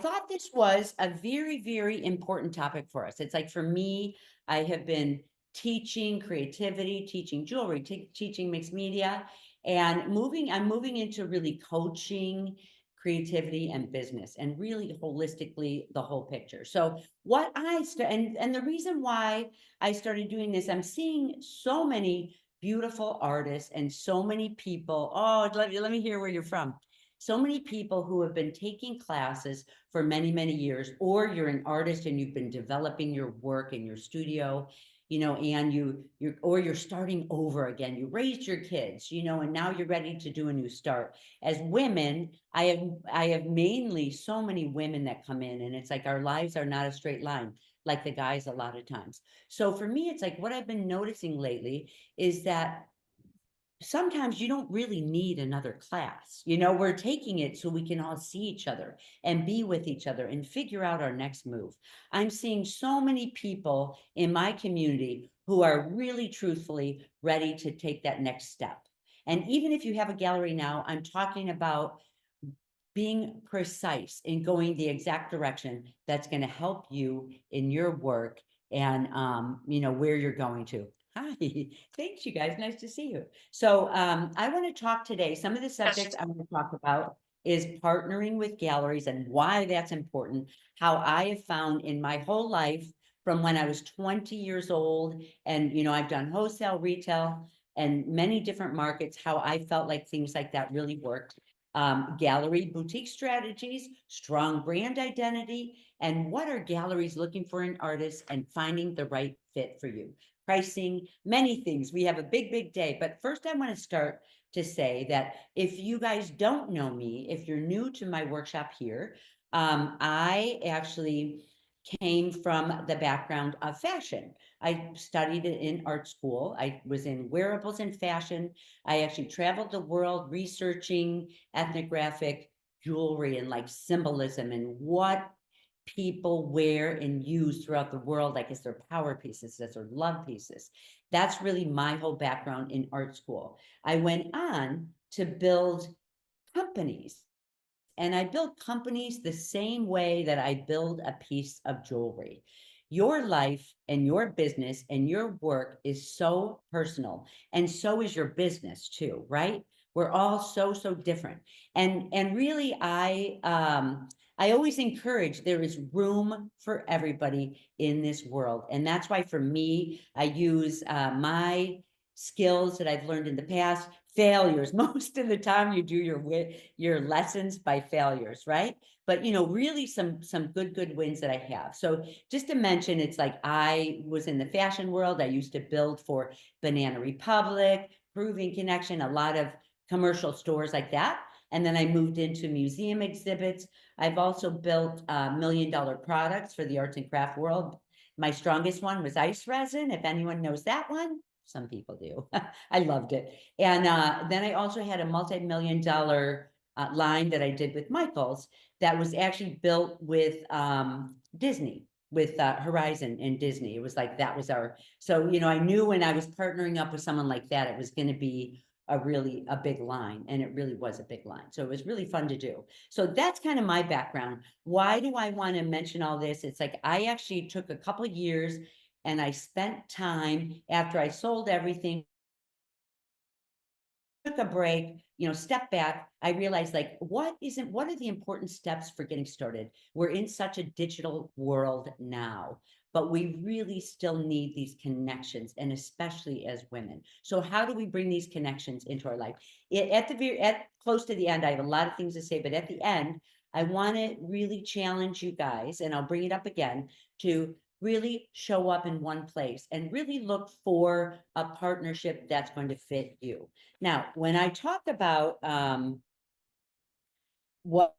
thought this was a very, very important topic for us. It's like for me, I have been teaching creativity, teaching jewelry, teaching mixed media, and I'm moving into really coaching creativity and business and really holistically the whole picture. So what and the reason why I started doing this, I'm seeing so many beautiful artists and so many people. Oh, let me hear where you're from. So many people who have been taking classes for many, many years, or you're an artist and you've been developing your work in your studio, and you're starting over again. You raised your kids, and now you're ready to do a new start. As women, I have mainly so many women that come in, and it's like our lives are not a straight line like the guys a lot of times. So for me, it's like what I've been noticing lately is that sometimes you don't really need another class. We're taking it so we can all see each other and be with each other and figure out our next move. I'm seeing so many people in my community who are really truthfully ready to take that next step. And even if you have a gallery now, I'm talking about being precise in going the exact direction that's going to help you in your work and where you're going to. Hi, thanks you guys. Nice to see you. So I want to talk today. Some of the subjects I want to talk about is partnering with galleries and why that's important, how I have found in my whole life from when I was 20 years old, and I've done wholesale, retail, and many different markets, how I felt like things like that really worked. Gallery boutique strategies, strong brand identity, and what are galleries looking for in artists and finding the right fit for you. Pricing, many things. We have a big, big day. But first, I want to start to say that if you guys don't know me, if you're new to my workshop here, I actually came from the background of fashion. I studied it in art school. I was in wearables and fashion. I actually traveled the world researching ethnographic jewelry and like symbolism and what people wear and use throughout the world, like as their power pieces, as their love pieces. That's really my whole background in art school. I went on to build companies, and I build companies the same way that I build a piece of jewelry. Your life and your business and your work is so personal, and so is your business too, right? We're all so, so different. And really I always encourage there is room for everybody in this world. And that's why for me, I use my skills that I've learned in the past, failures. Most of the time you do your lessons by failures, right? But really some good wins that I have. So just to mention, it's like I was in the fashion world. I used to build for Banana Republic, Proving Connection, a lot of commercial stores like that. And then I moved into museum exhibits. I've also built $1 million products for the arts and craft world. My strongest one was ice resin, if anyone knows that one. Some people do. I loved it. And then I also had a multi-million-dollar line that I did with Michaels that was actually built with Disney, with Horizon and Disney. It was like that was our. So I knew when I was partnering up with someone like that, it was going to be a big line, and it really was a big line. So it was really fun to do. So that's kind of my background. Why do I want to mention all this? It's like I actually took a couple of years and I spent time after I sold everything, took a break, step back. I realized like what are the important steps for getting started? We're in such a digital world now, but we really still need these connections, and especially as women. So how do we bring these connections into our life? At close to the end, I have a lot of things to say, but at the end, I want to really challenge you guys, and I'll bring it up again, to really show up in one place and really look for a partnership that's going to fit you. Now, when I talk about what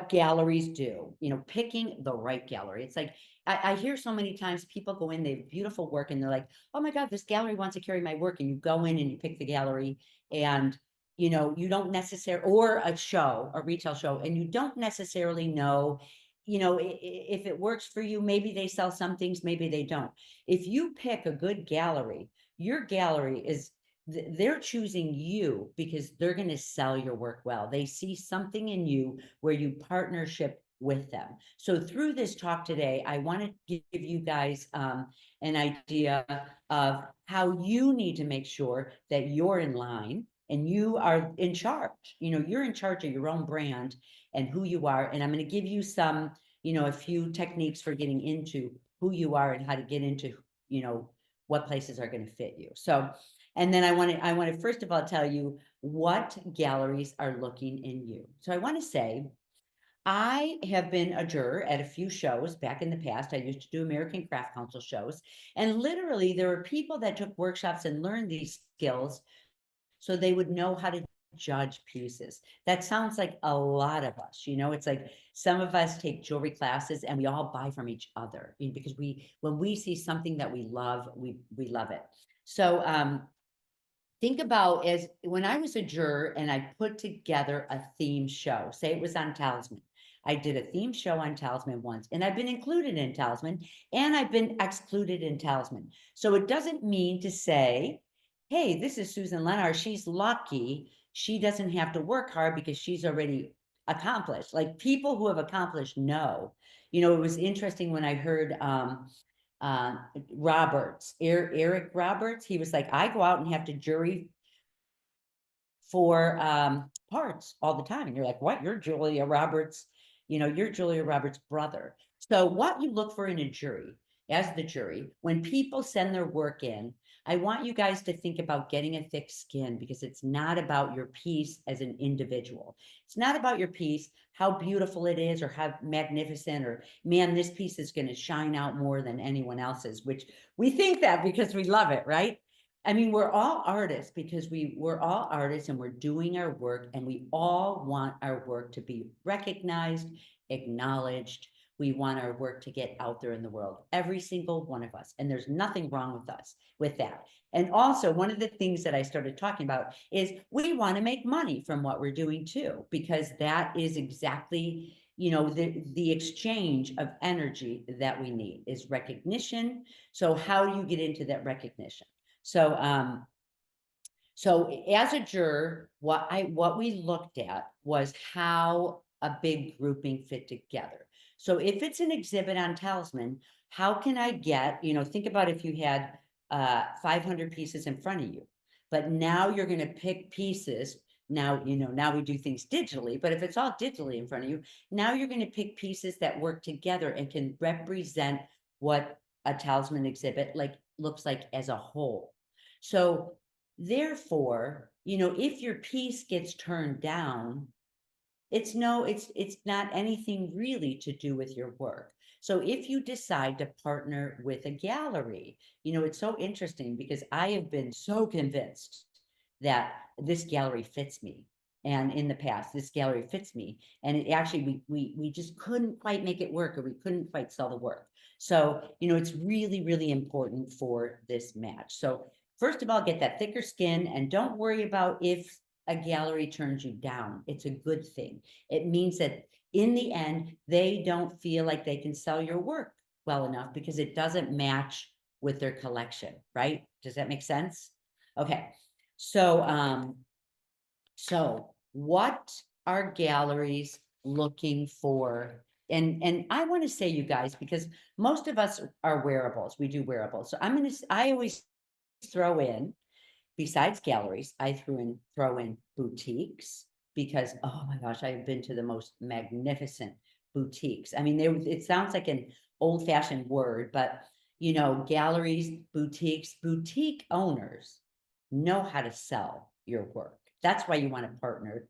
galleries do, picking the right gallery, it's like I hear so many times people go in, they have beautiful work, and they're like, oh my God, this gallery wants to carry my work. And you go in and you pick the gallery, and you don't necessarily, or a retail show, and you don't necessarily know, if it works for you. Maybe they sell some things, maybe they don't. If you pick a good gallery, your gallery is they're choosing you because they're going to sell your work well. They see something in you where you with them. So through this talk today, I want to give you guys an idea of how you need to make sure that you're in line and you are in charge. You know, you're in charge of your own brand and who you are. And I'm going to give you some, you know, a few techniques for getting into who you are and how to get into, you know, what places are going to fit you. So, and then I want to first of all tell you what galleries are looking in you. So I want to say, I have been a juror at a few shows back in the past. I used to do American Craft Council shows. And literally, there were people that took workshops and learned these skills so they would know how to judge pieces. That sounds like a lot of us, you know, it's like some of us take jewelry classes and we all buy from each other because when we see something that we love, we love it. So think about as when I was a juror and I put together a theme show, say it was on Talisman. I did a theme show on Talisman once, and I've been included in Talisman and I've been excluded in Talisman. So it doesn't mean to say, hey, this is Susan Leonard. She's lucky. She doesn't have to work hard because she's already accomplished. Like people who have accomplished know. You know, it was interesting when I heard uh, Roberts, Eric Roberts. He was like, I go out and have to jury for parts all the time. And you're like, what? You're Julia Roberts, you know, you're Julia Roberts' brother. So what you look for in a jury, as the jury, when people send their work in, I want you guys to think about getting a thick skin because it's not about your piece as an individual. It's not about your piece, how beautiful it is or how magnificent or man, this piece is going to shine out more than anyone else's, which we think that because we love it, right? I mean, we're all artists because we're all artists and we're doing our work and we all want our work to be recognized, acknowledged. We want our work to get out there in the world, every single one of us. And there's nothing wrong with us with that. And also, one of the things that I started talking about is we want to make money from what we're doing too, because that is exactly, you know, the exchange of energy that we need is recognition. So how do you get into that recognition? So, so as a juror, what we looked at was how a big grouping fit together. So if it's an exhibit on Talisman, how can I get, you know, think about if you had 500 pieces in front of you, but now you're going to pick pieces. Now, you know, now we do things digitally, but if it's all digitally in front of you, now you're going to pick pieces that work together and can represent what a Talisman exhibit like looks like as a whole. So therefore, you know, if your piece gets turned down, it's not anything really to do with your work. So if you decide to partner with a gallery, you know, it's so interesting because I have been so convinced that this gallery fits me. And in the past, this gallery fits me. And it actually, we just couldn't quite make it work or we couldn't quite sell the work. So, you know, it's really, really important for this match. So first of all, get that thicker skin and don't worry about if a gallery turns you down. It's a good thing. It means that in the end, they don't feel like they can sell your work well enough because it doesn't match with their collection, right? Does that make sense? Okay. So, so what are galleries looking for? And I want to say, you guys, because most of us are wearables. We do wearables. So I always throw in, besides galleries, I throw in boutiques because, oh my gosh, I've been to the most magnificent boutiques. I mean, it sounds like an old-fashioned word, but you know, galleries, boutiques, boutique owners know how to sell your work. That's why you want to partner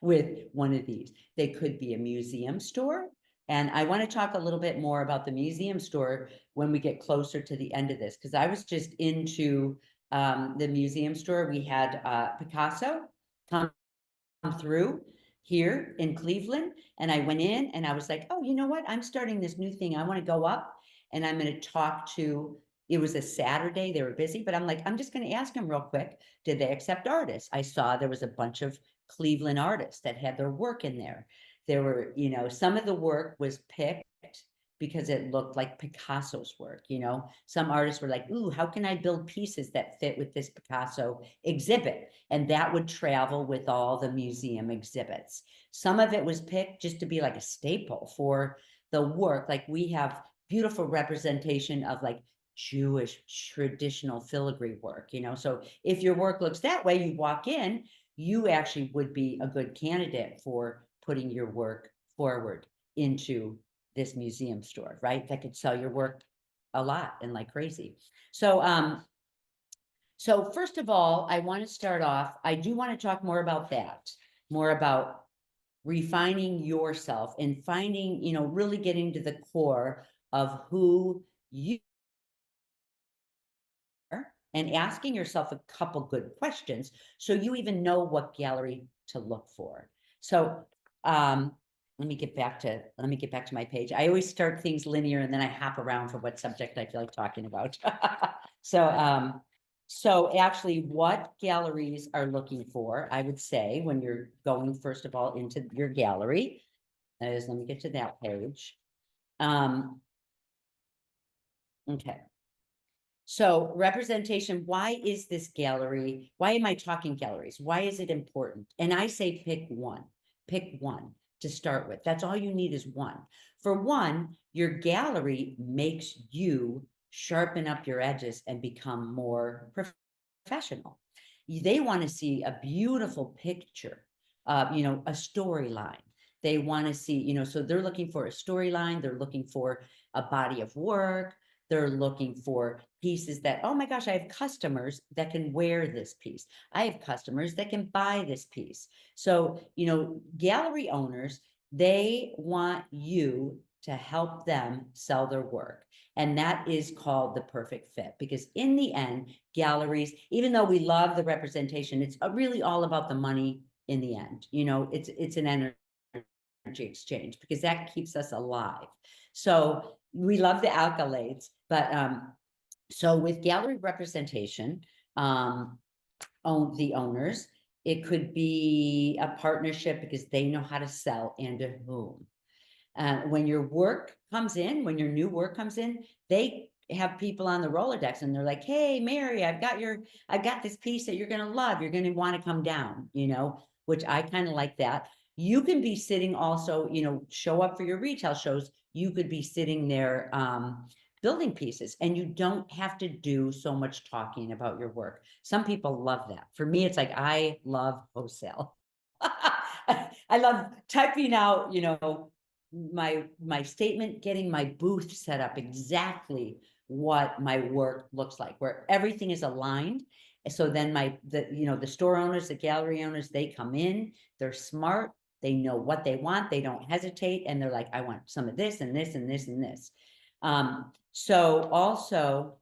with one of these. They could be a museum store. And I want to talk a little bit more about the museum store when we get closer to the end of this, because I was just into the museum store. We had Picasso come through here in Cleveland. And I went in and I was like, oh, you know what? I'm starting this new thing. I want to go up and I'm going to talk to, it was a Saturday. They were busy, but I'm like, I'm just going to ask them real quick. Did they accept artists? I saw there was a bunch of Cleveland artists that had their work in there. There were, you know, some of the work was picked because it looked like Picasso's work. Some artists were like, ooh, how can I build pieces that fit with this Picasso exhibit? And that would travel with all the museum exhibits. Some of it was picked just to be like a staple for the work. Like we have beautiful representation of like Jewish traditional filigree work. So if your work looks that way, you walk in, you actually would be a good candidate for putting your work forward into this museum store, right? That could sell your work a lot and like crazy. So first of all, I want to start off, I do want to talk more about that, more about refining yourself and finding, really getting to the core of who you are and asking yourself a couple good questions so you even know what gallery to look for. So let me get back to my page. I always start things linear and then I hop around for what subject I feel like talking about. So actually what galleries are looking for, I would say, when you're going first of all into your gallery, is, let me get to that page. Okay. So representation, why is this gallery? Why am I talking galleries? Why is it important? And I say pick one to start with. That's all you need is one. For one, your gallery makes you sharpen up your edges and become more professional. They want to see a beautiful picture, a storyline. They want to see, so they're looking for a storyline. They're looking for a body of work. They're looking for pieces that, oh my gosh, I have customers that can wear this piece. I have customers that can buy this piece. So, gallery owners, they want you to help them sell their work. And that is called the perfect fit, because in the end, galleries, even though we love the representation, it's really all about the money in the end. It's an energy exchange because that keeps us alive. So we love the accolades, but so with gallery representation, the owners, it could be a partnership because they know how to sell and to whom. When your new work comes in, they have people on the Rolodex and they're like, hey, Mary, I've got this piece that you're going to love. You're going to want to come down, which I kind of like that. You can be sitting also, show up for your retail shows. You could be sitting there, building pieces, and you don't have to do so much talking about your work. Some people love that. For me, it's like, I love wholesale. I love typing out, my statement, getting my booth set up exactly what my work looks like, where everything is aligned. So then the store owners, the gallery owners, they come in, they're smart, they know what they want, they don't hesitate, and they're like, I want some of this and this and this and this. So also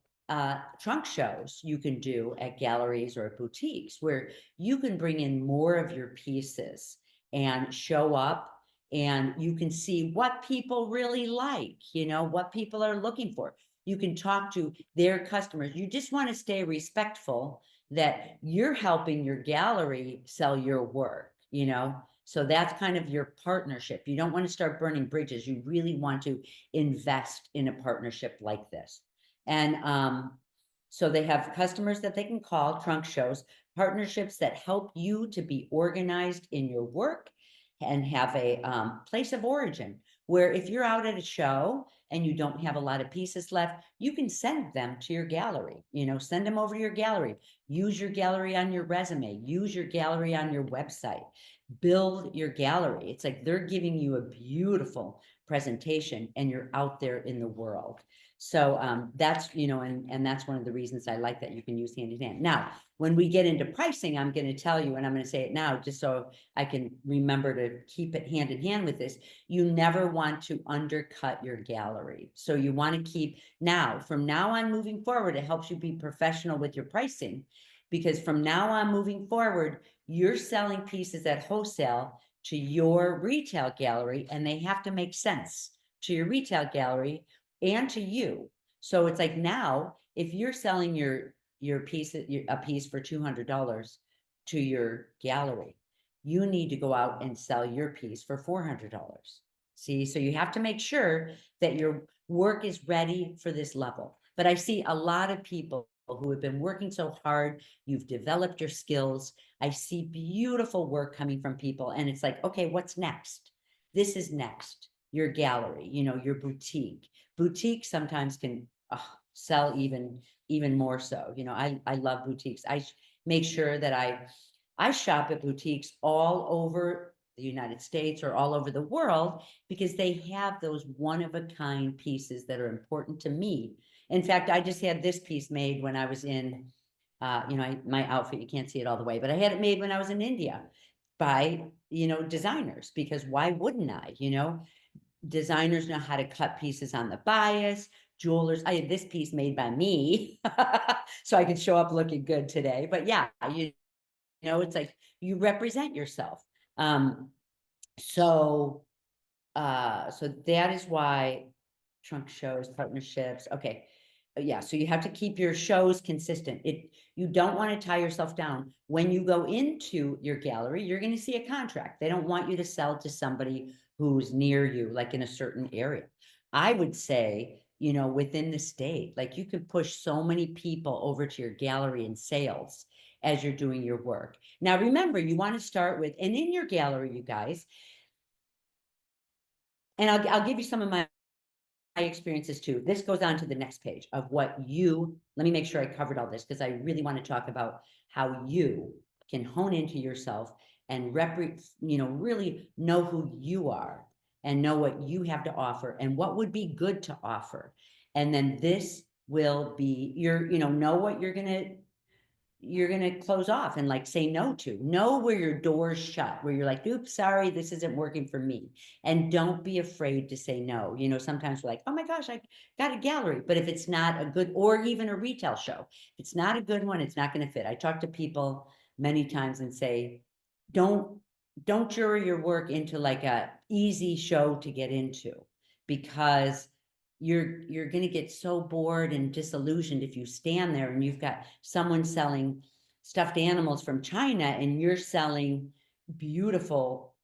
trunk shows you can do at galleries or at boutiques where you can bring in more of your pieces and show up, and you can see what people really like, what people are looking for. You can talk to their customers. You just want to stay respectful that you're helping your gallery sell your work, so that's kind of your partnership. You don't want to start burning bridges. You really want to invest in a partnership like this. And so they have customers that they can call, trunk shows, partnerships that help you to be organized in your work and have a place of origin, where if you're out at a show and you don't have a lot of pieces left, you can send them to your gallery, send them over to your gallery, use your gallery on your resume, use your gallery on your website, build your gallery. It's like they're giving you a beautiful presentation and you're out there in the world. So that's, and that's one of the reasons I like that you can use hand in hand. Now, when we get into pricing, I'm going to tell you, and I'm going to say it now, just so I can remember to keep it hand in hand with this. You never want to undercut your gallery. So you want to keep from now on moving forward, it helps you be professional with your pricing, because from now on moving forward, you're selling pieces at wholesale to your retail gallery, and they have to make sense to your retail gallery and to you. So it's like, now, if you're selling your piece, a piece for $200 to your gallery, you need to go out and sell your piece for $400. See, so you have to make sure that your work is ready for this level. But I see a lot of people who have been working so hard, you've developed your skills. I see beautiful work coming from people, and it's like, okay, what's next? This is next. Your gallery, your boutique. Boutique sometimes can sell even more so. I love boutiques. Make sure that I shop at boutiques all over the United States or all over the world because they have those one of a kind pieces that are important to me. In fact, I just had this piece made when I was in, my outfit, you can't see it all the way, but I had it made when I was in India by, designers, because why wouldn't I, designers know how to cut pieces on the bias, jewelers. I had this piece made by me, so I could show up looking good today. But yeah, it's like you represent yourself. Um, so so that is why trunk shows, partnerships. Okay. Yeah, so you have to keep your shows consistent. You don't want to tie yourself down. When you go into your gallery, you're going to see a contract. They don't want you to sell to somebody who's near you, like in a certain area. I would say, within the state, like you can push so many people over to your gallery and sales as you're doing your work. Now, remember, you want to start with, and in your gallery, you guys, and I'll give you some of my experiences too. This goes on to the next page of let me make sure I covered all this because I really want to talk about how you can hone into yourself and really know who you are and know what you have to offer and what would be good to offer. And then this will be know what you're going to close off and like say no to. Know where your door's shut, where you're like, oops, sorry, this isn't working for me. And don't be afraid to say no. Sometimes we're like, oh my gosh, I got a gallery. But if it's not a good, or even a retail show, if it's not a good one, it's not going to fit. I talk to people many times and say, don't jury your work into like a easy show to get into, because you're going to get so bored and disillusioned if you stand there and you've got someone selling stuffed animals from China and you're selling beautiful,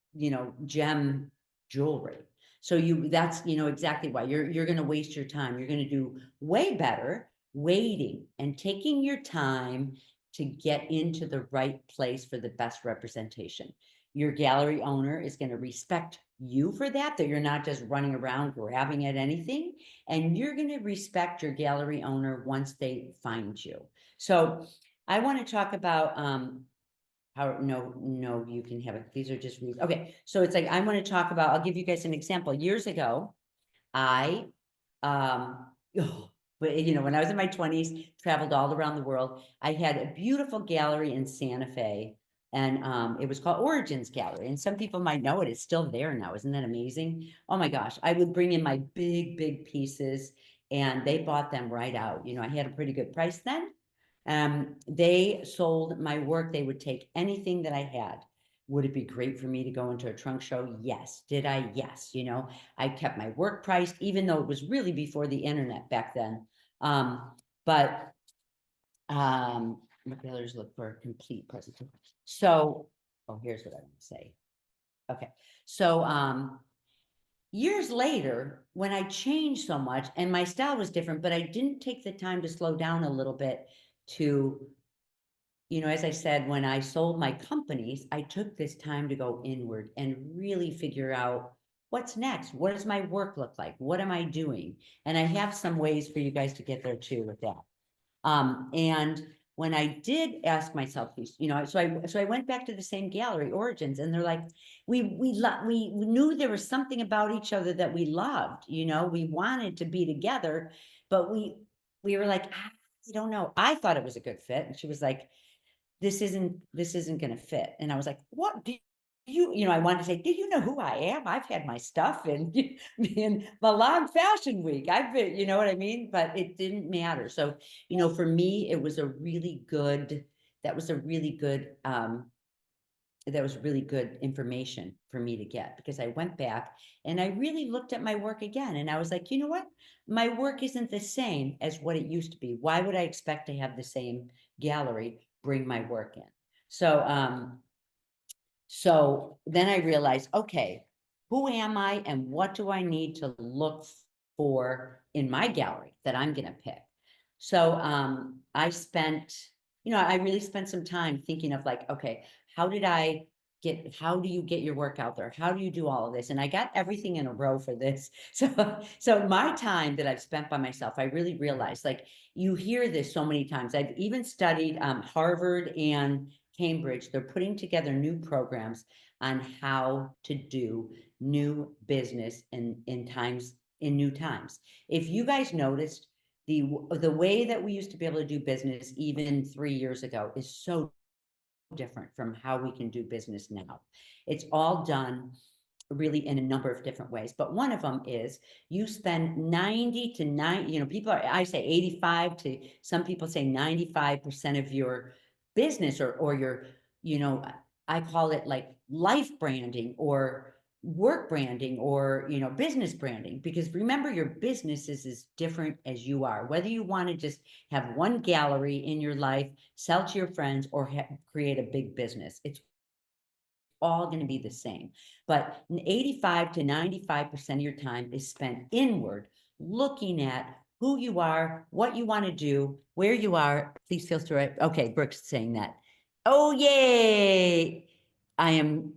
gem jewelry. So that's, exactly why you're going to waste your time. You're going to do way better waiting and taking your time to get into the right place for the best representation. Your gallery owner is going to respect you for that you're not just running around grabbing at anything, and you're going to respect your gallery owner once they find you. So I want to talk about how no you can have it. These are just okay. So it's like I want to talk about, I'll give you guys an example. Years ago, I um but when I was in my 20s, traveled all around the world. I had a beautiful gallery in Santa Fe, and it was called Origins Gallery. And some people might know it. It's still there now. Isn't that amazing? Oh my gosh. I would bring in my big pieces and they bought them right out. I had a pretty good price then. They sold my work. They would take anything that I had. Would it be great for me to go into a trunk show? Yes. Did I? Yes. I kept my work priced, even though it was really before the internet back then. But retailers look for a complete presentation. So, here's what I want to say. Okay. So, years later, when I changed so much and my style was different, but I didn't take the time to slow down a little bit to, as I said, when I sold my companies, I took this time to go inward and really figure out what's next. What does my work look like? What am I doing? And I have some ways for you guys to get there too with that. And when I did ask myself these, so I went back to the same gallery, Origins, and they're like, we knew there was something about each other that we loved, we wanted to be together, but we were like, I don't know. I thought it was a good fit. And she was like, this isn't going to fit. And I was like, what do I wanted to say, do you know who I am? I've had my stuff in Milan Fashion Week. I've been, you know what I mean? But it didn't matter. So, for me, it was that was really good information for me to get, because I went back and I really looked at my work again. And I was like, you know what? My work isn't the same as what it used to be. Why would I expect to have the same gallery bring my work in? So then I realized, okay, who am I and what do I need to look for in my gallery that I'm going to pick? So I spent, I really spent some time thinking of like, okay, how do you get your work out there? How do you do all of this? And I got everything in a row for this. So my time that I've spent by myself, I really realized, like, you hear this so many times. I've even studied Harvard and Cambridge. They're putting together new programs on how to do new business in new times. If you guys noticed, the way that we used to be able to do business even 3 years ago is so different from how we can do business now. It's all done really in a number of different ways. But one of them is you spend 90 to 90, people are, I say 85 to some people say 95% of your business or your, you know, I call it like life branding or work branding or, business branding, because remember, your business is as different as you are, whether you want to just have one gallery in your life, sell to your friends, or create a big business. It's all going to be the same. But 85 to 95% of your time is spent inward, looking at who you are, what you want to do, where you are. Please feel through it. Okay, Brooke's saying that. Oh, yay. I am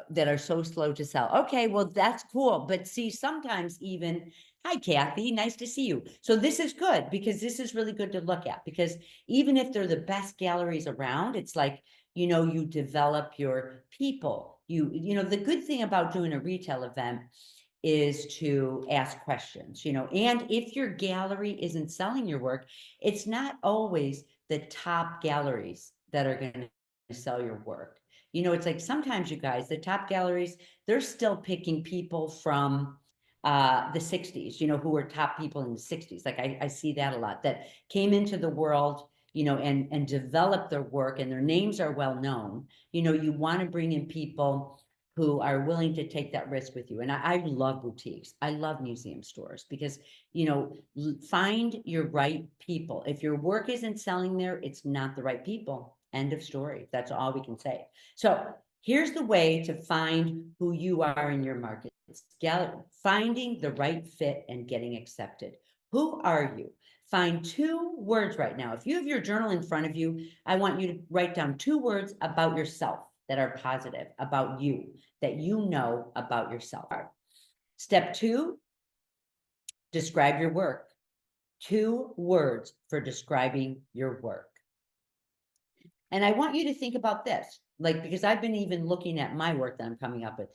that are so slow to sell. Okay, well, that's cool. But see, sometimes even, hi, Kathy, nice to see you. So this is good because this is really good to look at, because even if they're the best galleries around, it's like, you develop your people. The good thing about doing a retail event is to ask questions, and if your gallery isn't selling your work, it's not always the top galleries that are going to sell your work. It's like sometimes, you guys, the top galleries, they're still picking people from the 60s, who were top people in the 60s. Like I see that a lot, that came into the world, and develop their work, and their names are well known. You want to bring in people who are willing to take that risk with you. And I love boutiques. I love museum stores because, find your right people. If your work isn't selling there, it's not the right people. End of story. That's all we can say. So here's the way to find who you are in your market. It's finding the right fit and getting accepted. Who are you? Find 2 words right now. If you have your journal in front of you, I want you to write down 2 words about yourself that are positive about you, that you know about yourself. Step 2, describe your work. 2 words for describing your work. And I want you to think about this, like, because I've been even looking at my work that I'm coming up with.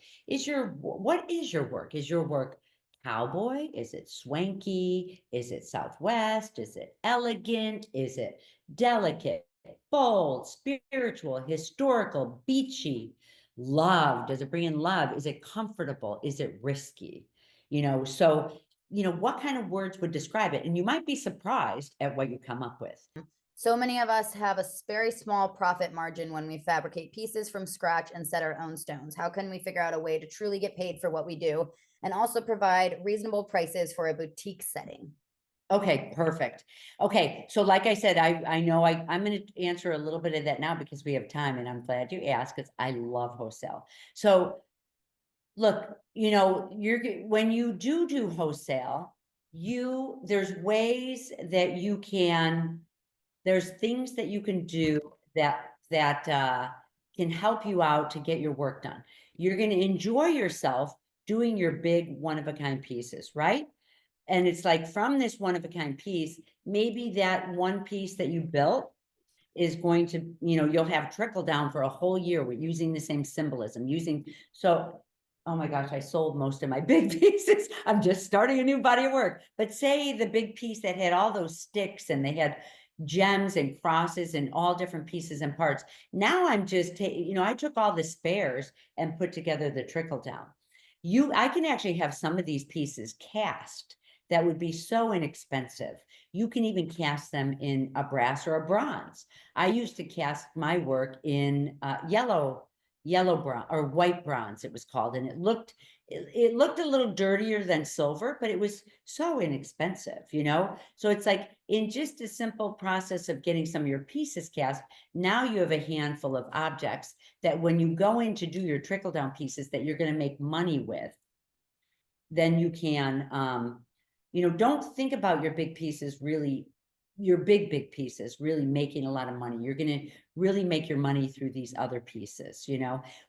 What is your work? Is your work cowboy? Is it swanky? Is it Southwest? Is it elegant? Is it delicate, bold, spiritual, historical, beachy? Love? Does it bring in love? Is it comfortable? Is it risky? So, what kind of words would describe it? And you might be surprised at what you come up with. So many of us have a very small profit margin when we fabricate pieces from scratch and set our own stones. How can we figure out a way to truly get paid for what we do and also provide reasonable prices for a boutique setting? Okay, perfect. Okay, so like I said, I know I'm going to answer a little bit of that now because we have time, and I'm glad you asked because I love wholesale. So look, when you do wholesale, there's ways that there's things that you can do that can help you out to get your work done. You're going to enjoy yourself doing your big one-of-a-kind pieces, right? And it's like, from this one-of-a-kind piece, maybe that one piece that you built is going to, you'll have trickle down for a whole year with using the same symbolism, so, oh my gosh, I sold most of my big pieces. I'm just starting a new body of work. But say the big piece that had all those sticks and they had gems and crosses and all different pieces and parts. Now I'm just, I took all the spares and put together the trickle down. I can actually have some of these pieces cast that would be so inexpensive. You can even cast them in a brass or a bronze. I used to cast my work in yellow bronze or white bronze, it was called, and it looked a little dirtier than silver, but it was so inexpensive. So it's like, in just a simple process of getting some of your pieces cast, now you have a handful of objects that when you go in to do your trickle down pieces that you're going to make money with, then you can, don't think about your big pieces really, your big pieces really making a lot of money. You're gonna really make your money through these other pieces,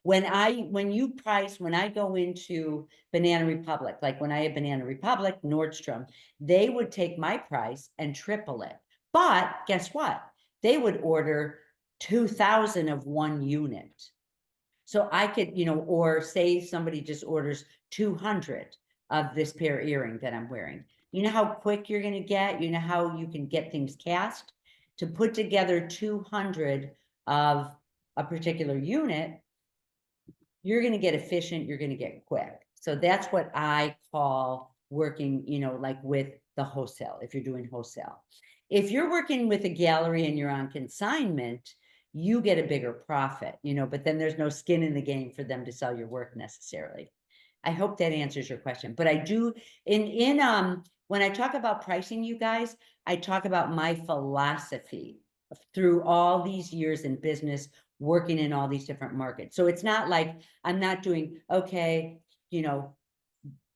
When I go into Banana Republic, like when I had Banana Republic, Nordstrom, they would take my price and triple it. But guess what? They would order 2,000 of one unit. So I could, or say somebody just orders 200 of this pair of earring that I'm wearing. You know how quick you're going to get? You know how you can get things cast? To put together 200 of a particular unit, you're going to get efficient, you're going to get quick. So that's what I call working, like with the wholesale, if you're doing wholesale. If you're working with a gallery and you're on consignment, you get a bigger profit, but then there's no skin in the game for them to sell your work necessarily. I hope that answers your question. But I do when I talk about pricing, you guys, I talk about my philosophy through all these years in business, working in all these different markets. So it's not like I'm not doing, okay,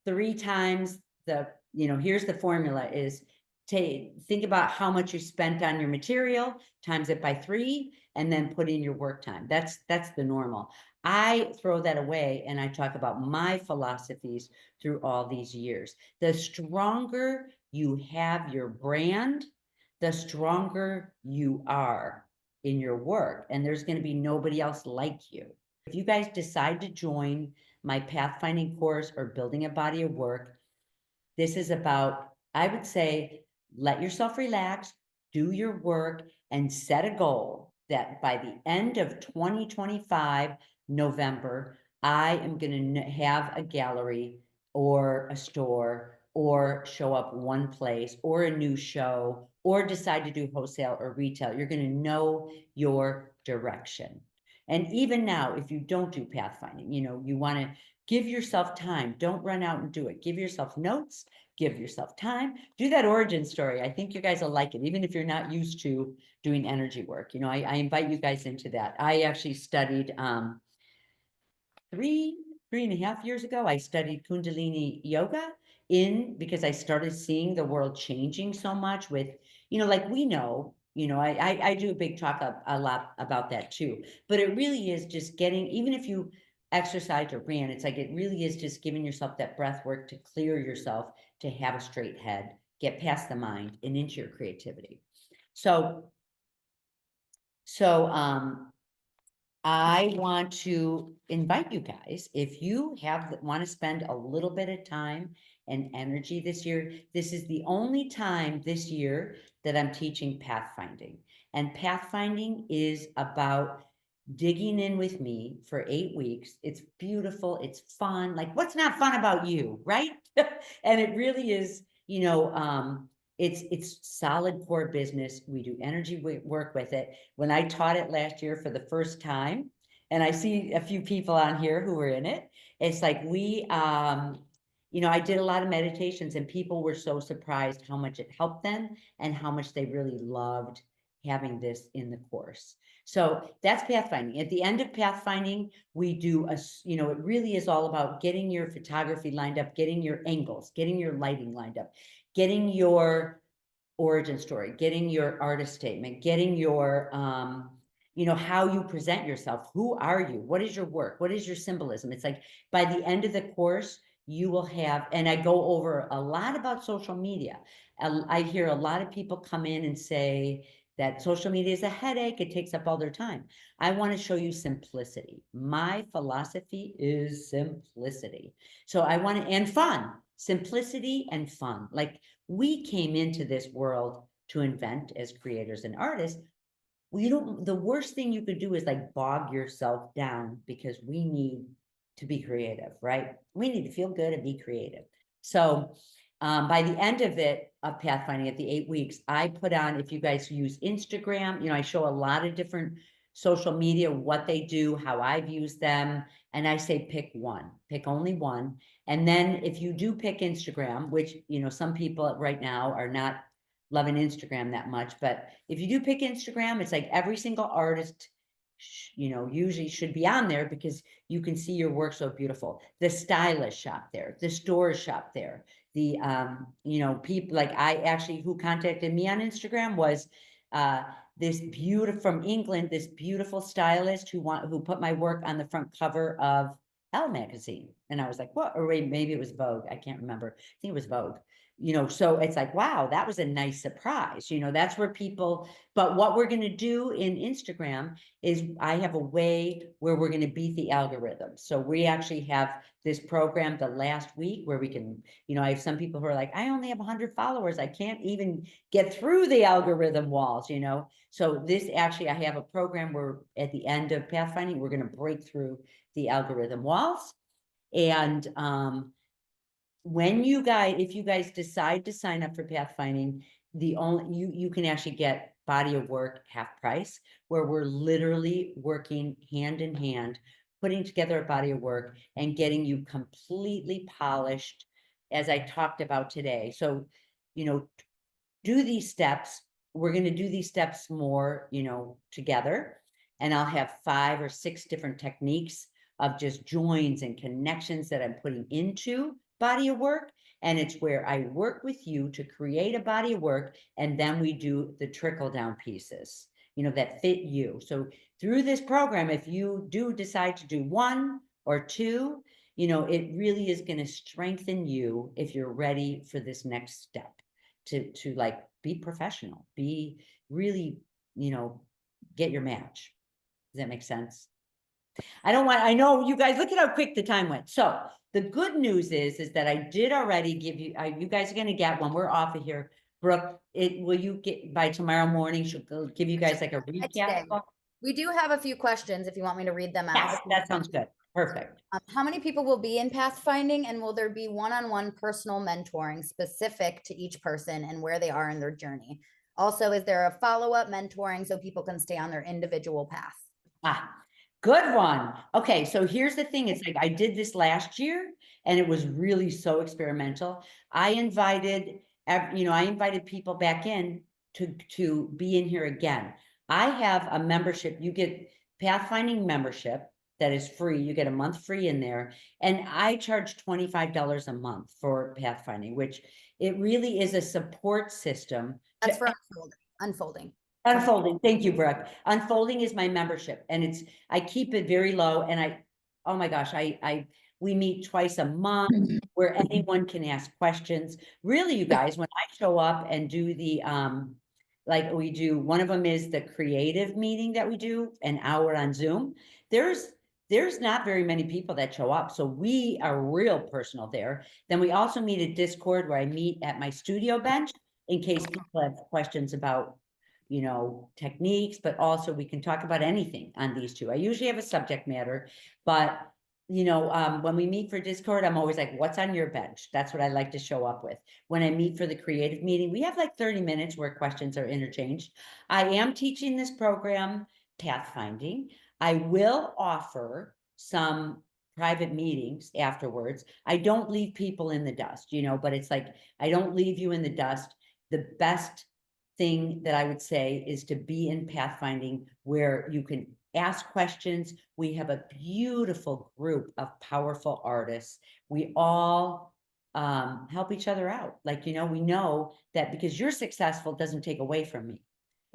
3 times here's the formula is think about how much you spent on your material, times it by 3, and then put in your work time. That's the normal. I throw that away and I talk about my philosophies through all these years. The stronger you have your brand, the stronger you are in your work, and there's going to be nobody else like you. If you guys decide to join my pathfinding course or building a body of work, this is about, I would say, let yourself relax, do your work, and set a goal that by the end of 2025, November, I am going to have a gallery or a store or show up one place or a new show or decide to do wholesale or retail. You're going to know your direction. And even now, if you don't do pathfinding, you want to give yourself time. Don't run out and do it. Give yourself notes, give yourself time, do that origin story. I think you guys will like it, even if you're not used to doing energy work. I invite you guys into that. I actually studied 3.5 years ago, I studied Kundalini yoga because I started seeing the world changing so much with, like I do a big talk a lot about that too, but it really is just getting, even if you exercise or ran, it's like, it really is just giving yourself that breath work to clear yourself, to have a straight head, get past the mind and into your creativity. So I want to invite you guys, if you want to spend a little bit of time and energy this year, this is the only time this year that I'm teaching pathfinding. And pathfinding is about digging in with me for 8 weeks. It's beautiful. It's fun. Like, what's not fun about you, right? And it really is, it's solid core business. We do energy work with it. When I taught it last year for the first time, and I see a few people on here who were in it, it's like I did a lot of meditations and people were so surprised how much it helped them and how much they really loved having this in the course. So that's pathfinding. At the end of pathfinding, we do it really is all about getting your photography lined up, getting your angles, getting your lighting lined up, getting your origin story, getting your artist statement, getting your, how you present yourself. Who are you? What is your work? What is your symbolism? It's like by the end of the course, you will have, and I go over a lot about social media. I hear a lot of people come in and say that social media is a headache. It takes up all their time. I want to show you simplicity. My philosophy is simplicity. So I want to, and fun, simplicity and fun. Like, we came into this world to invent as creators and artists. The worst thing you could do is like bog yourself down, because we need to be creative, right? We need to feel good and be creative. So by the end of pathfinding at the 8 weeks, I put on, if you guys use Instagram, I show a lot of different social media, what they do, how I've used them. And I say, pick only one. And then if you do pick Instagram, which, some people right now are not loving Instagram that much, but if you do pick Instagram, it's like every single artist usually should be on there because you can see your work so beautiful. The stylists shop there, the stores shop there. The people like I actually who contacted me on Instagram was this beautiful from England, this beautiful stylist who put my work on the front cover of Elle magazine. And I was like, what? Or maybe it was Vogue. I can't remember. I think it was Vogue. So it's like, wow, that was a nice surprise. That's where people, but what we're going to do in Instagram is I have a way where we're going to beat the algorithm. So we actually have this program the last week where we can, I have some people who are like, I only have 100 followers. I can't even get through the algorithm walls. So this actually, I have a program where at the end of Pathfinding, we're going to break through the algorithm walls. And if you guys decide to sign up for Pathfinding, you can actually get body of work half price, where we're literally working hand in hand, putting together a body of work and getting you completely polished, as I talked about today. So, do these steps. We're going to do these steps more, together. And I'll have 5 or 6 different techniques of just joins and connections that I'm putting into body of work. And it's where I work with you to create a body of work. And then we do the trickle down pieces, that fit you. So through this program, if you do decide to do 1 or 2, it really is going to strengthen you if you're ready for this next step to like be professional, be really, get your match. Does that make sense? I know you guys, look at how quick the time went. So the good news is that I did already give you, you guys are going to get when we're off of here. Brooke, will you get by tomorrow morning? She'll give you guys like a recap. We do have a few questions if you want me to read them out. Yes, that sounds good. Perfect. How many people will be in Pathfinding, and will there be one-on-one personal mentoring specific to each person and where they are in their journey? Also, is there a follow-up mentoring so people can stay on their individual path? Good one. Okay, so here's the thing. It's like I did this last year and it was really so experimental. I invited people back in to be in here again. I have a membership. You get Pathfinding membership that is free. You get a month free in there. And I charge $25 a month for Pathfinding, which it really is a support system. That's for unfolding. Unfolding. Thank you, Brooke. Unfolding is my membership, and I keep it very low. And oh my gosh, we meet twice a month where anyone can ask questions. Really, you guys, when I show up and do the like we do, one of them is the creative meeting that we do an hour on Zoom. There's not very many people that show up, so we are real personal there. Then we also meet at Discord, where I meet at my studio bench in case people have questions about techniques, but also we can talk about anything on these two. I usually have a subject matter, but when we meet for Discord, I'm always like, what's on your bench? That's what I like to show up with. When I meet for the creative meeting, we have like 30 minutes where questions are interchanged. I am teaching this program, Pathfinding. I will offer some private meetings afterwards. I don't leave people in the dust, but it's like, I don't leave you in the dust. The best thing that I would say is to be in Pathfinding where you can ask questions. We have a beautiful group of powerful artists. We all help each other out. Like, we know that because you're successful doesn't take away from me.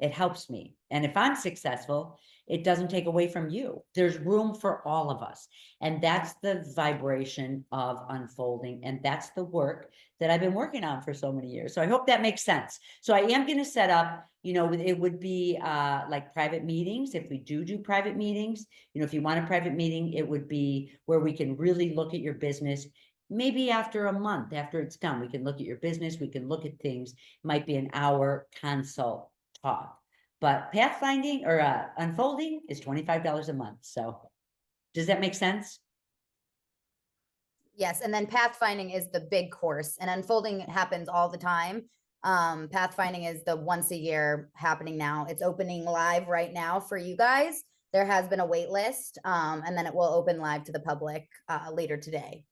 It helps me. And if I'm successful, it doesn't take away from you. There's room for all of us. And that's the vibration of unfolding. And that's the work that I've been working on for so many years. So I hope that makes sense. So I am going to set up, it would be like private meetings. If we do private meetings, if you want a private meeting, it would be where we can really look at your business. Maybe after a month, after it's done, we can look at your business. We can look at things. It might be an hour consult talk. But Pathfinding or Unfolding is $25 a month. So does that make sense? Yes, and then Pathfinding is the big course, and Unfolding happens all the time. Pathfinding is the once a year happening now. It's opening live right now for you guys. There has been a wait list, and then it will open live to the public later today.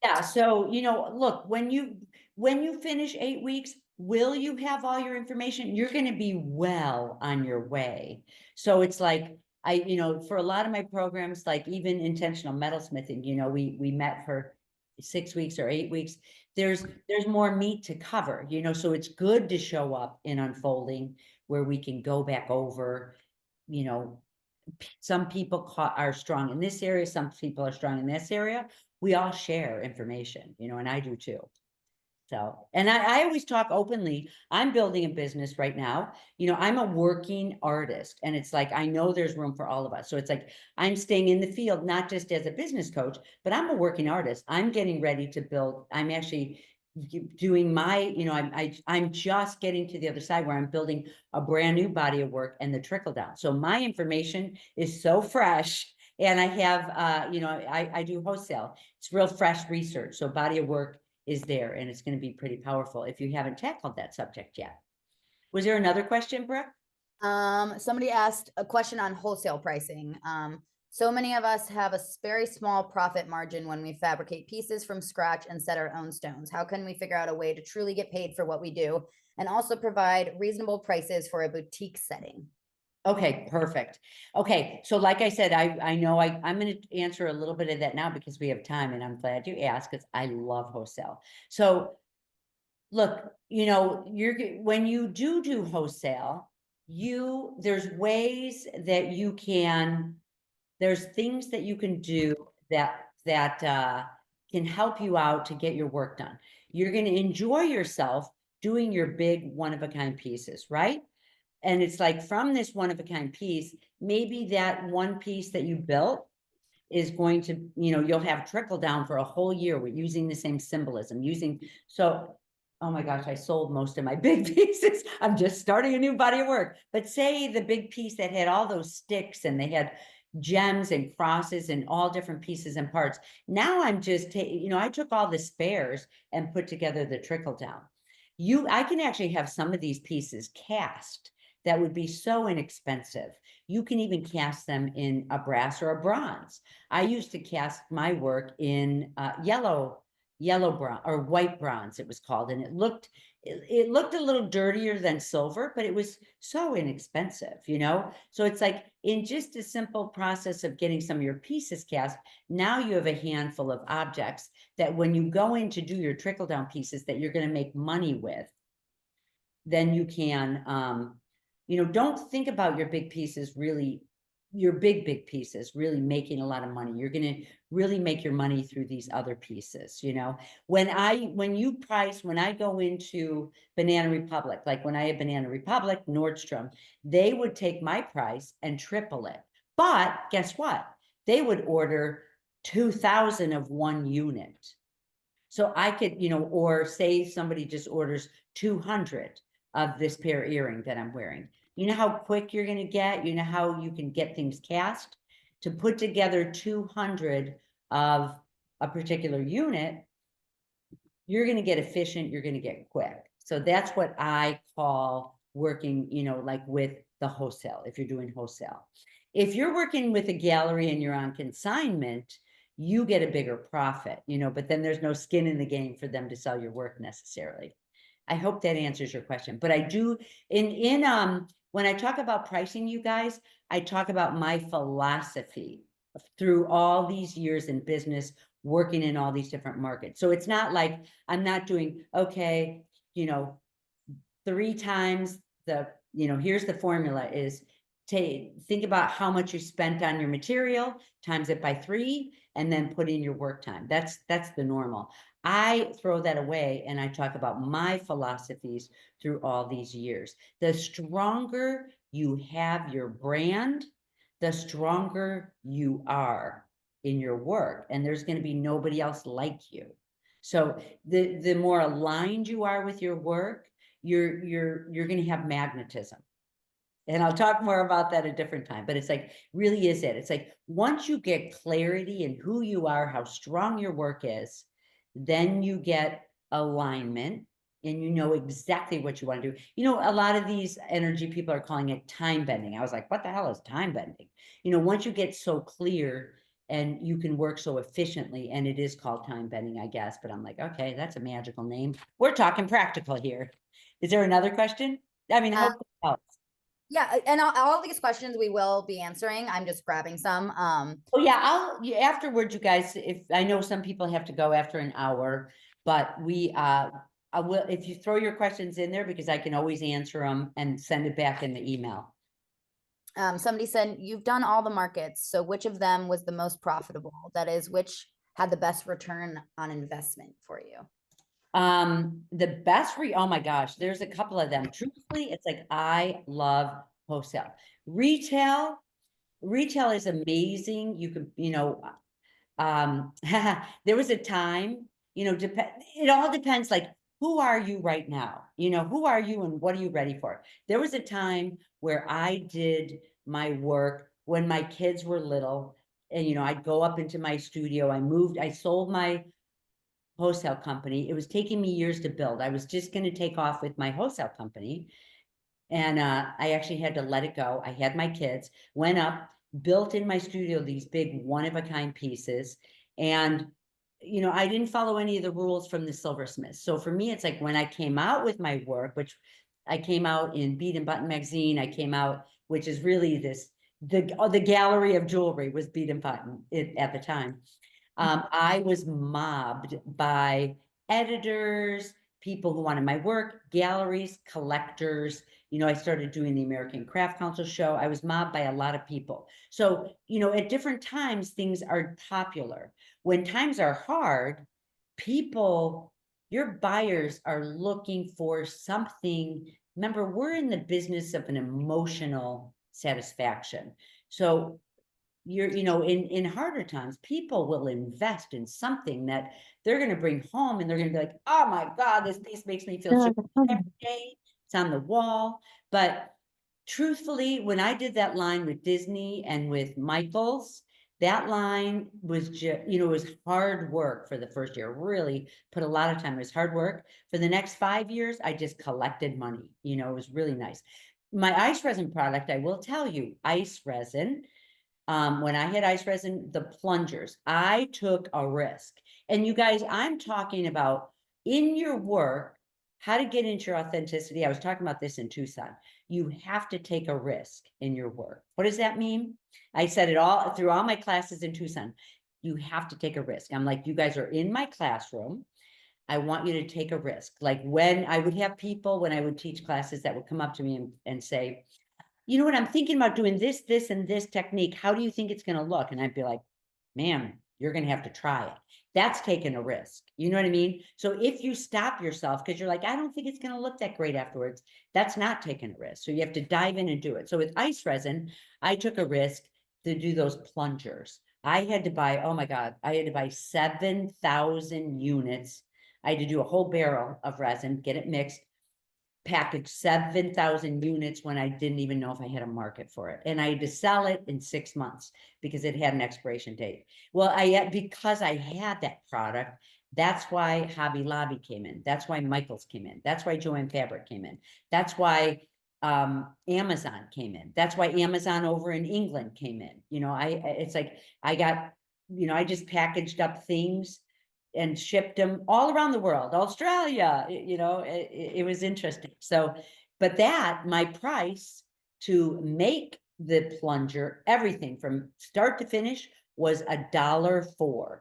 Yeah, so look, when you finish 8 weeks, will you have all your information? You're going to be well on your way. So it's like, for a lot of my programs, like even intentional metalsmithing, we met for 6 weeks or 8 weeks. There's more meat to cover, so it's good to show up in unfolding where we can go back over, you know, some people are strong in this area, some people are strong in this area. We all share information, and I do too. So, and I always talk openly. I'm building a business right now. I'm a working artist, and it's like I know there's room for all of us. So it's like I'm staying in the field, not just as a business coach, but I'm a working artist. I'm getting ready to build. I'm actually doing I'm just getting to the other side where I'm building a brand new body of work and the trickle down. So my information is so fresh. And I have, I do wholesale. It's real fresh research. So body of work is there, and it's going to be pretty powerful if you haven't tackled that subject yet. Was there another question, Brooke? Somebody asked a question on wholesale pricing. So many of us have a very small profit margin when we fabricate pieces from scratch and set our own stones. How can we figure out a way to truly get paid for what we do and also provide reasonable prices for a boutique setting? Okay, perfect. Okay, so like I said, I know I'm going to answer a little bit of that now because we have time, and I'm glad you asked because I love wholesale. So look, when you do wholesale, there's ways that there's things that you can do that can help you out to get your work done. You're going to enjoy yourself doing your big one-of-a-kind pieces, right? And it's like from this one-of-a-kind piece, maybe that one piece that you built is going to, you'll have trickle down for a whole year with using the same symbolism, oh my gosh, I sold most of my big pieces. I'm just starting a new body of work. But say the big piece that had all those sticks and they had gems and crosses and all different pieces and parts. Now I'm just, I took all the spares and put together the trickle down. I can actually have some of these pieces cast that would be so inexpensive. You can even cast them in a brass or a bronze. I used to cast my work in yellow bronze or white bronze, it was called, and it looked a little dirtier than silver, but it was so inexpensive, So it's like in just a simple process of getting some of your pieces cast, now you have a handful of objects that when you go in to do your trickle down pieces that you're going to make money with, then you can, don't think about your big pieces really, your big pieces really making a lot of money. You're going to really make your money through these other pieces. When I go into Banana Republic, like when I had Banana Republic, Nordstrom, they would take my price and triple it. But guess what? They would order 2,000 of one unit. So I could, or say somebody just orders 200 of this pair of earring that I'm wearing. You know how quick you're going to get? You know how you can get things cast? To put together 200 of a particular unit, you're going to get efficient, you're going to get quick. So that's what I call working, like with the wholesale, if you're doing wholesale. If you're working with a gallery and you're on consignment, you get a bigger profit, but then there's no skin in the game for them to sell your work necessarily. I hope that answers your question. But I do when I talk about pricing, you guys, I talk about my philosophy through all these years in business, working in all these different markets. So it's not like I'm not doing, okay, 3 times here's the formula is think about how much you spent on your material, times it by 3, and then put in your work time. That's the normal. I throw that away and I talk about my philosophies through all these years. The stronger you have your brand, the stronger you are in your work, and there's going to be nobody else like you. So the more aligned you are with your work, you're going to have magnetism. And I'll talk more about that a different time, but it's like, really is it? It's like, once you get clarity in who you are, how strong your work is, then you get alignment and you know exactly what you want to do. A lot of these energy people are calling it time bending. I was like, what the hell is time bending? Once you get so clear and you can work so efficiently, and it is called time bending, I guess, but I'm like, okay, that's a magical name. We're talking practical here. Is there another question? I mean, Uh, hope that helps. yeah, and all these questions we will be answering. I'm just grabbing some. Oh yeah, afterwards, you guys, if I know some people have to go after an hour, but I will, if you throw your questions in there, because I can always answer them and send it back in the email. Somebody said, you've done all the markets, so which of them was the most profitable? That is, which had the best return on investment for you? The best oh my gosh, there's a couple of them. Truthfully, it's like I love wholesale. Retail, retail is amazing. You could, there was a time, it all depends, like, who are you right now? Who are you and what are you ready for? There was a time where I did my work when my kids were little, and I'd go up into my studio. I sold my wholesale company. It was taking me years to build. I was just going to take off with my wholesale company. And I actually had to let it go. I had my kids, went up, built in my studio these big one-of-a-kind pieces. And, I didn't follow any of the rules from the silversmith. So for me, it's like when I came out with my work, which I came out in Bead and Button magazine, I came out, which is really the gallery of jewelry was Bead and Button at the time. I was mobbed by editors, people who wanted my work, galleries, collectors. I started doing the American Craft Council show. I was mobbed by a lot of people. So, at different times, things are popular. When times are hard, your buyers are looking for something. Remember, we're in the business of an emotional satisfaction. So in harder times, people will invest in something that they're going to bring home, and they're going to be like, oh my God, this piece makes me feel so good every day. It's on the wall. But truthfully, when I did that line with Disney and with Michaels, that line was just, it was hard work for the first year. Really put a lot of time. It was hard work. For the next 5 years, I just collected money. It was really nice. My ice resin product, I will tell you, ice resin, when I had ice resin, the plungers, I took a risk. And you guys, I'm talking about in your work, how to get into your authenticity. I was talking about this in Tucson. You have to take a risk in your work. What does that mean? I said it all through all my classes in Tucson. You have to take a risk. I'm like, you guys are in my classroom. I want you to take a risk. Like when I would have people, when I would teach classes, that would come up to me and say, you know what, I'm thinking about doing this, this, and this technique. How do you think it's going to look? And I'd be like, man, you're going to have to try it. That's taking a risk. You know what I mean? So if you stop yourself because you're like, I don't think it's going to look that great afterwards, that's not taking a risk. So you have to dive in and do it. So with ice resin, I took a risk to do those plungers. I had to buy, oh my God, I had to buy 7,000 units. I had to do a whole barrel of resin, get it mixed, package 7,000 units when I didn't even know if I had a market for it. And I had to sell it in 6 months because it had an expiration date. Well, because I had that product, that's why Hobby Lobby came in. That's why Michaels came in. That's why Joanne Fabric came in. That's why Amazon came in. That's why Amazon over in England came in. It's like I got, I just packaged up things and shipped them all around the world, Australia, it was interesting. So, but my price to make the plunger, everything from start to finish, was $1.04.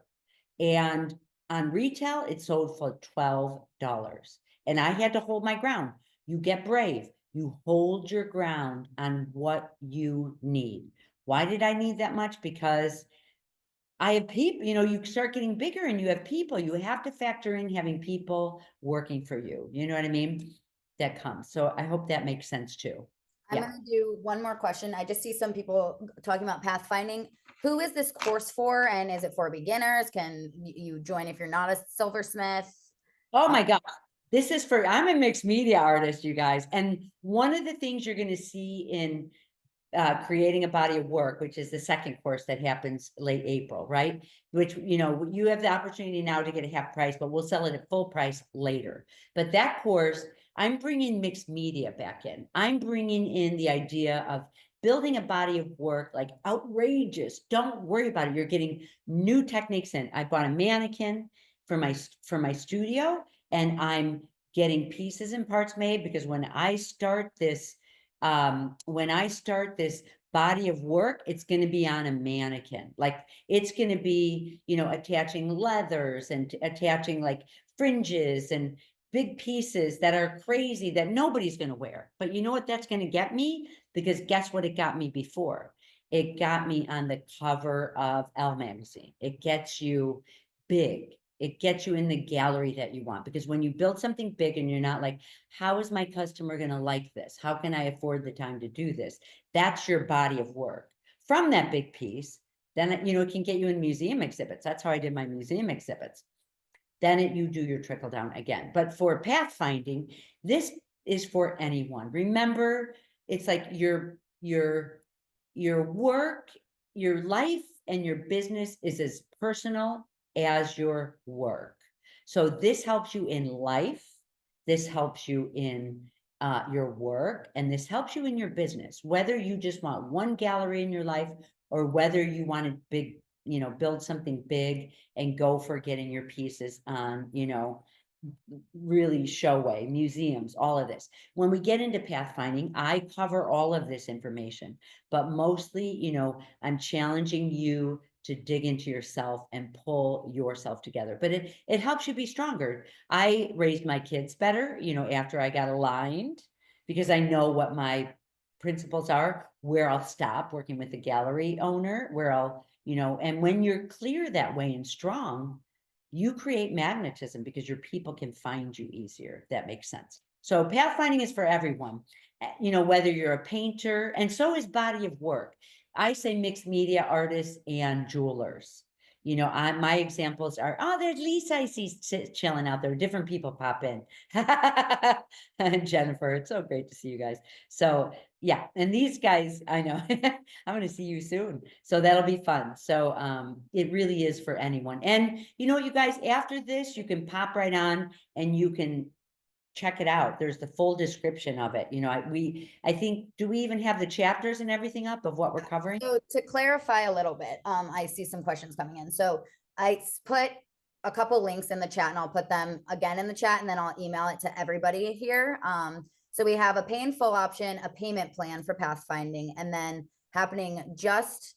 And on retail, it sold for $12. And I had to hold my ground. You get brave. You hold your ground on what you need. Why did I need that much? Because I have people, you start getting bigger and you have people, you have to factor in having people working for you. You know what I mean? That comes. So I hope that makes sense too. I'm Yeah. going to do one more question. I just see some people talking about pathfinding. Who is this course for? And is it for beginners? Can you join if you're not a silversmith? Oh my God. I'm a mixed media artist, you guys. And one of the things you're going to see in creating a body of work, which is the second course that happens late April, right? Which, you have the opportunity now to get a half price, but we'll sell it at full price later. But that course, I'm bringing mixed media back in. I'm bringing in the idea of building a body of work, like outrageous. Don't worry about it. You're getting new techniques in. I bought a mannequin for my studio, and I'm getting pieces and parts made, because when I start this body of work, it's going to be on a mannequin. Like, it's going to be, attaching leathers and attaching like fringes and big pieces that are crazy that nobody's going to wear. But you know what that's going to get me? Because guess what it got me before? It got me on the cover of Elle magazine. It gets you big. It gets you in the gallery that you want. Because when you build something big and you're not like, how is my customer going to like this? How can I afford the time to do this? That's your body of work. From that big piece, then it can get you in museum exhibits. That's how I did my museum exhibits. Then you do your trickle down again. But for pathfinding, this is for anyone. Remember, it's like your work, your life, and your business is as personal as your work. So this helps you in life. This helps you in your work, and this helps you in your business, whether you just want one gallery in your life or whether you want to build something big and go for getting your pieces on, really showway, museums, all of this. When we get into pathfinding, I cover all of this information, but mostly, I'm challenging you to dig into yourself and pull yourself together. But it helps you be stronger. I raised my kids better, after I got aligned, because I know what my principles are, where I'll stop working with the gallery owner, where I'll, and when you're clear that way and strong, you create magnetism because your people can find you easier. If that makes sense. So pathfinding is for everyone, whether you're a painter, and so is body of work. I say mixed media artists and jewelers. My examples are, there's Lisa I see chilling out there. Different people pop in. And Jennifer, it's so great to see you guys. So yeah, and these guys, I know, I'm going to see you soon. So that'll be fun. So it really is for anyone. And you guys, after this, you can pop right on and you can check it out. There's the full description of it. I think, do we even have the chapters and everything up of what we're covering? So to clarify a little bit, I see some questions coming in. So I put a couple links in the chat, and I'll put them again in the chat, and then I'll email it to everybody here. So we have a pay in full option, a payment plan for pathfinding, and then happening just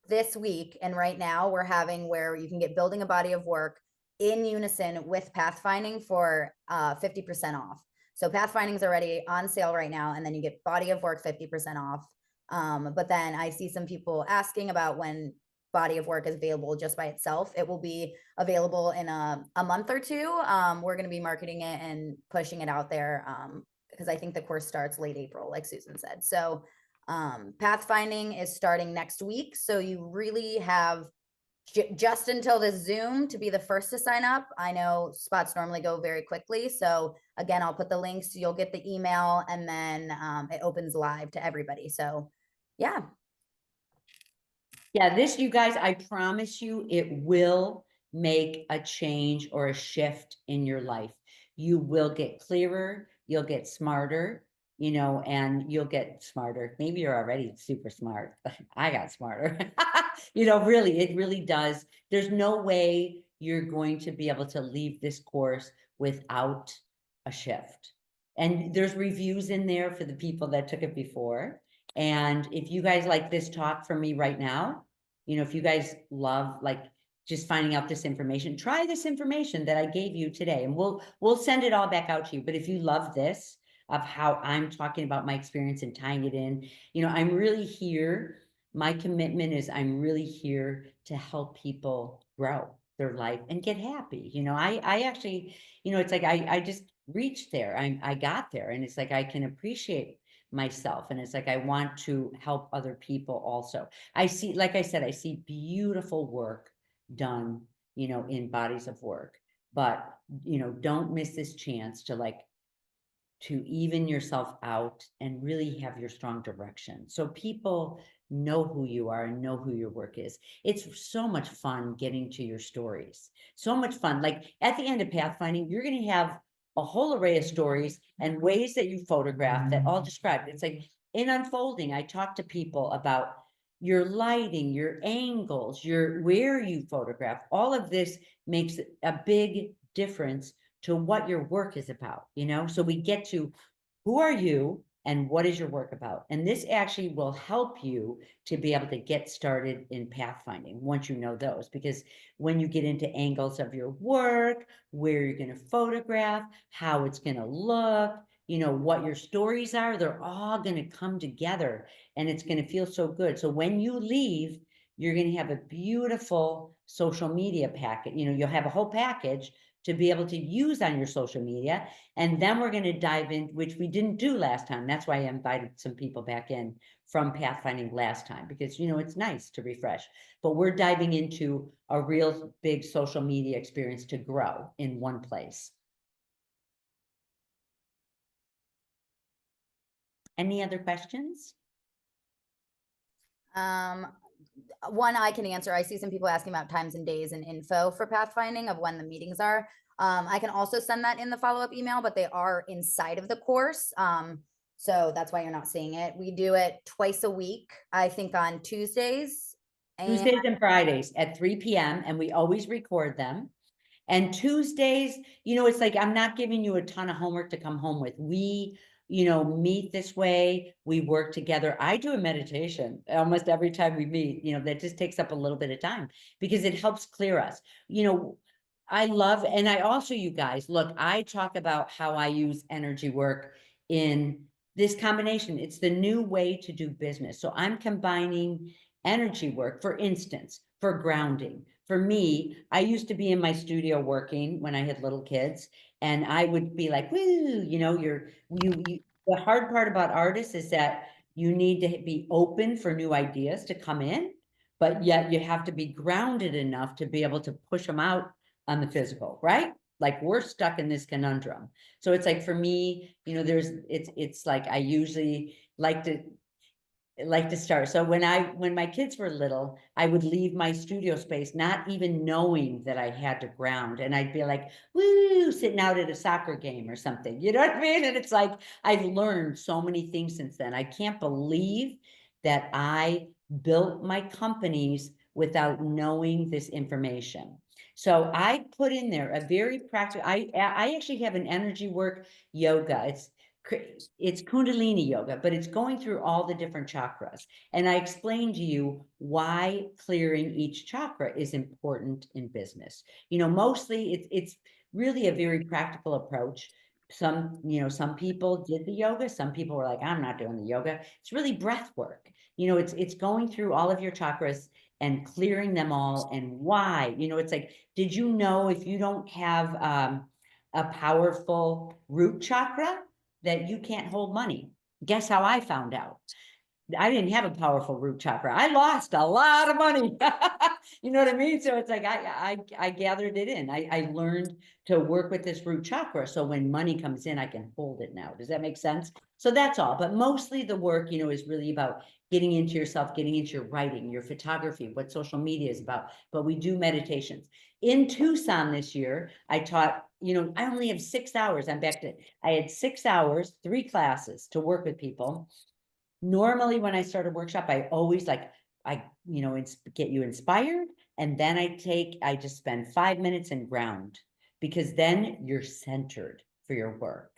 this week and right now we're having where you can get building a body of work in unison with pathfinding for 50% off. So pathfinding is already on sale right now, and then you get body of work 50% off. But then I see some people asking about when body of work is available just by itself. It will be available in a month or two. We're going to be marketing it and pushing it out there because I think the course starts late April, like Susan said. So pathfinding is starting next week. So you really have just until this Zoom to be the first to sign up. I know spots normally go very quickly. So again, I'll put the links, you'll get the email, and then it opens live to everybody. So yeah. Yeah, this, you guys, I promise you, it will make a change or a shift in your life. You will get clearer, you'll get smarter, and you'll get smarter. Maybe you're already super smart. I got smarter. Really, it really does. There's no way you're going to be able to leave this course without a shift. And there's reviews in there for the people that took it before. And if you guys like this talk from me right now, if you guys love like just finding out this information, try this information that I gave you today, and we'll send it all back out to you. But if you love this, of how I'm talking about my experience and tying it in, I'm really here. My commitment is I'm really here to help people grow their life and get happy. I actually, it's like I just reached there. I got there, and it's like I can appreciate myself, and it's like I want to help other people also. I see, like I said, I see beautiful work done, in bodies of work, but don't miss this chance to even yourself out and really have your strong direction, so people know who you are and know who your work is. It's so much fun getting to your stories. So much fun. Like at the end of pathfinding, you're going to have a whole array of stories and ways that you photograph that all described. It's like in unfolding, I talk to people about your lighting, your angles, your where you photograph. All of this makes a big difference to what your work is about, you know? So we get to who are you and what is your work about? And this actually will help you to be able to get started in pathfinding once you know those, because when you get into angles of your work, where you're going to photograph, how it's going to look, you know, what your stories are, they're all going to come together and it's going to feel so good. So when you leave, you're going to have a beautiful social media packet. You know, you'll have a whole package to be able to use on your social media. And then we're going to dive in, which we didn't do last time. That's why I invited some people back in from Pathfinding last time, because, you know, it's nice to refresh. But we're diving into a real big social media experience to grow in one place. Any other questions? One I can answer. I see some people asking about times and days and info for pathfinding of when the meetings are. I can also send that in the follow-up email, but they are inside of the course. So that's why you're not seeing it. We do it twice a week, I think on Tuesdays. And Tuesdays and Fridays at 3 p.m. and we always record them. And Tuesdays, you know, it's like I'm not giving you a ton of homework to come home with. We, you know, meet this way. We work together. I do a meditation almost every time we meet. You know, that just takes up a little bit of time because it helps clear us. You know, I love, and I also, you guys, look, I talk about how I use energy work in this combination. It's the new way to do business. So I'm combining energy work, for instance, for grounding. For me, I used to be in my studio working when I had little kids, and I would be like, woo, you know, the hard part about artists is that you need to be open for new ideas to come in, but yet you have to be grounded enough to be able to push them out on the physical, right? Like we're stuck in this conundrum. So it's like for me, you know, it's like I usually like to start. So when my kids were little, I would leave my studio space, not even knowing that I had to ground. And I'd be like, woo, sitting out at a soccer game or something. You know what I mean? And it's like I've learned so many things since then. I can't believe that I built my companies without knowing this information. So I put in there a very practical, I actually have an energy work yoga. It's Kundalini yoga, but it's going through all the different chakras. And I explained to you why clearing each chakra is important in business. You know, mostly it's really a very practical approach. Some people did the yoga. Some people were like, I'm not doing the yoga. It's really breath work. You know, it's going through all of your chakras and clearing them all and why. You know, it's like, did you know if you don't have a powerful root chakra, that you can't hold money? Guess how I found out? I didn't have a powerful root chakra. I lost a lot of money. You know what I mean? So it's like I gathered it in. I learned to work with this root chakra. So when money comes in, I can hold it now. Does that make sense? So that's all. But mostly the work, you know, is really about getting into yourself, getting into your writing, your photography, what social media is about. But we do meditations. In Tucson this year, I taught, you know, I only have 6 hours. I had 6 hours, 3 classes to work with people. Normally when I start a workshop, I always you know, get you inspired. And then I just spend 5 minutes and ground, because then you're centered for your work.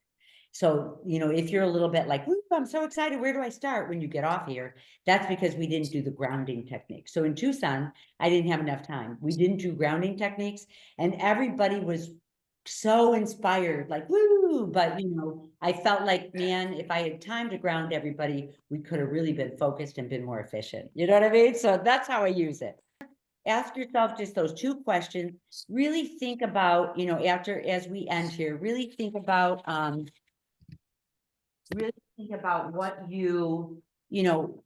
So, you know, if you're a little bit like, I'm so excited, where do I start when you get off here? That's because we didn't do the grounding technique. So in Tucson, I didn't have enough time. We didn't do grounding techniques, and everybody was so inspired, like, woo. But, you know, I felt like, man, if I had time to ground everybody, we could have really been focused and been more efficient. You know what I mean? So that's how I use it. Ask yourself just those 2 questions. Really think about, you know, as we end here, really think about you know,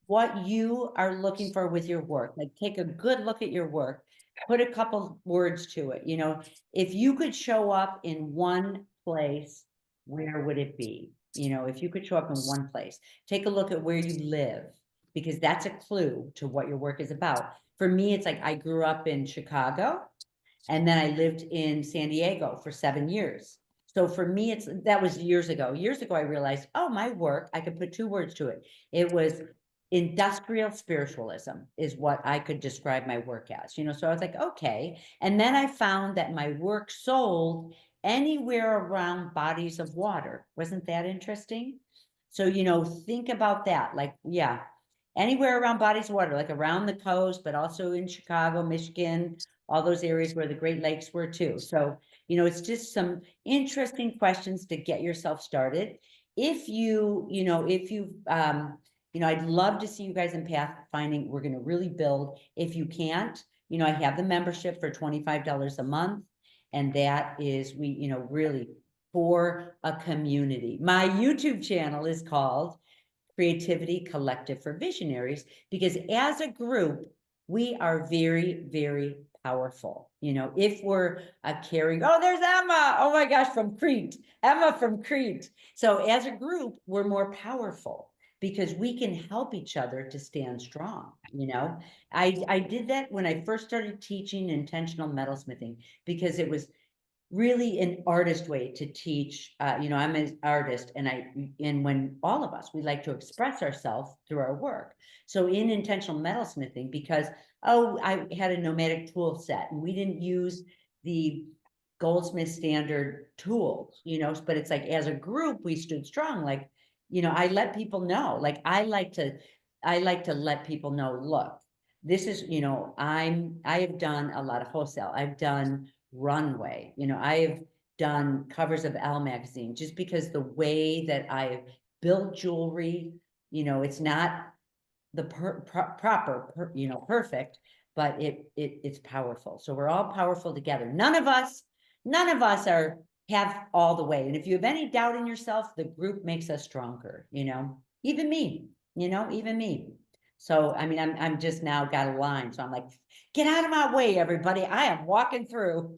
what you are looking for with your work. Like take a good look at your work, put a couple words to it. You know, if you could show up in one place, where would it be? You know, if you could show up in one place, take a look at where you live, because that's a clue to what your work is about. For me, it's like I grew up in Chicago and then I lived in San Diego for 7 years. So for me, that was years ago. Years ago, I realized, oh, my work, I could put two words to it. It was industrial spiritualism is what I could describe my work as, so I was like, okay. And then I found that my work sold anywhere around bodies of water. Wasn't that interesting? So, think about that. Like, yeah, anywhere around bodies of water, like around the coast, but also in Chicago, Michigan, all those areas where the Great Lakes were too. So, it's just some interesting questions to get yourself started. If I'd love to see you guys in Pathfinding. We're going to really build. If you can't, I have the membership for $25 a month. And that is, really for a community. My YouTube channel is called Creativity Collective for Visionaries, because as a group, we are very, very powerful. If we're carrying, oh, there's Emma. Oh my gosh, from Crete. Emma from Crete. So as a group, we're more powerful because we can help each other to stand strong. I did that when I first started teaching intentional metalsmithing, because it was really an artist way to teach. I'm an artist, and when all of us, we like to express ourselves through our work. So in intentional metalsmithing, because, I had a nomadic tool set and we didn't use the goldsmith standard tools, but it's like, as a group, we stood strong. Like, I let people know, like, I like to let people know, look, this is, I have done a lot of wholesale. I've done runway. I have done covers of Elle magazine, just because the way that I've built jewelry, it's not the proper, perfect, but it's powerful. So we're all powerful together. None of us have all the way. And if you have any doubt in yourself, the group makes us stronger, even me, even me. So, I mean, I'm just now got a line. So I'm like, get out of my way, everybody. I am walking through.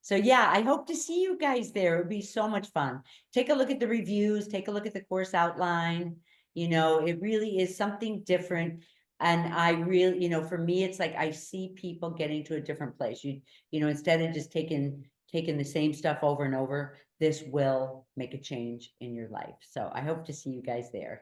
So yeah, I hope to see you guys there. It would be so much fun. Take a look at the reviews, take a look at the course outline. It really is something different. And I really, for me, it's like I see people getting to a different place. Instead of just taking the same stuff over and over, this will make a change in your life. So I hope to see you guys there.